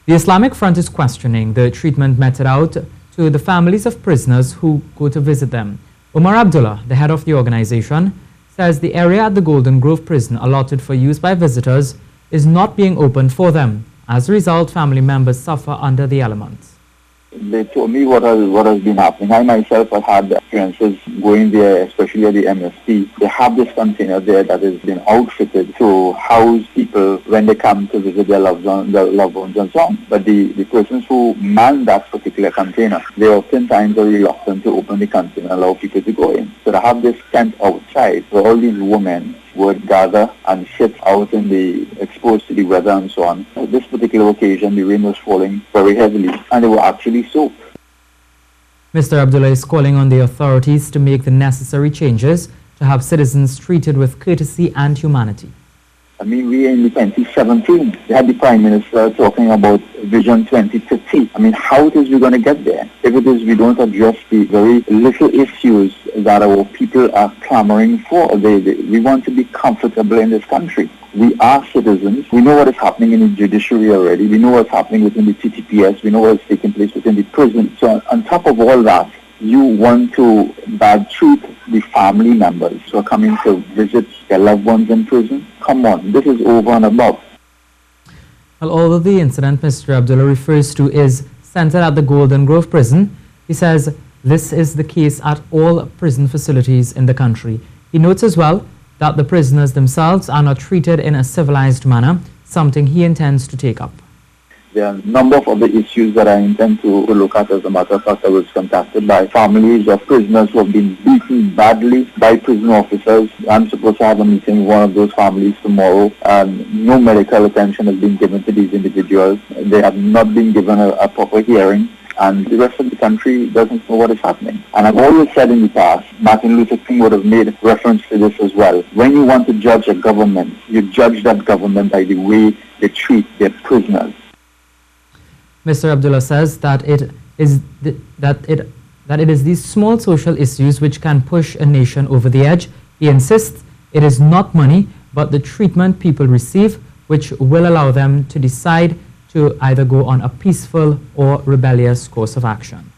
The Islamic Front is questioning the treatment meted out to the families of prisoners who go to visit them. Umar Abdullah, the head of the organization, says the area at the Golden Grove prison allotted for use by visitors is not being opened for them. As a result, family members suffer under the elements. They told me what has been happening. I myself have had experiences going there, especially at the MSP. They have this container there that has been outfitted to house people when they come to visit their loved ones and so on. But the persons who man that particular container, they oftentimes are reluctant to open the container and allow people to go in. So they have this tent outside where all these women would gather and sit out in the exposed to the weather and so on. At this particular occasion, the rain was falling very heavily and they were actually soaked. Mr. Abdullah is calling on the authorities to make the necessary changes to have citizens treated with courtesy and humanity. I mean, we in 2017, we had the Prime Minister talking about Vision 2030. I mean, how it is we're going to get there? If it is we don't address the very little issues that our people are clamoring for. We want to be comfortable in this country. We are citizens. We know what is happening in the judiciary already. We know what's happening within the TTPS. We know what is taking place within the prison. So on top of all that, you want to bad treat the family members who are coming to visit their loved ones in prison. Come on, this is over and above. Well, although the incident Mr. Abdullah refers to is centered at the Golden Grove prison, he says this is the case at all prison facilities in the country. He notes as well that the prisoners themselves are not treated in a civilized manner, something he intends to take up. There are a number of other issues that I intend to look at. As a matter of fact, I was contacted by families of prisoners who have been beaten badly by prison officers. I'm supposed to have a meeting with one of those families tomorrow. No medical attention has been given to these individuals. They have not been given a proper hearing. And the rest of the country doesn't know what is happening. And I've always said in the past, Martin Luther King would have made reference to this as well. When you want to judge a government, you judge that government by the way they treat their prisoners. Mr. Abdullah says that it is these small social issues which can push a nation over the edge. He insists it is not money, but the treatment people receive, which will allow them to decide to either go on a peaceful or rebellious course of action.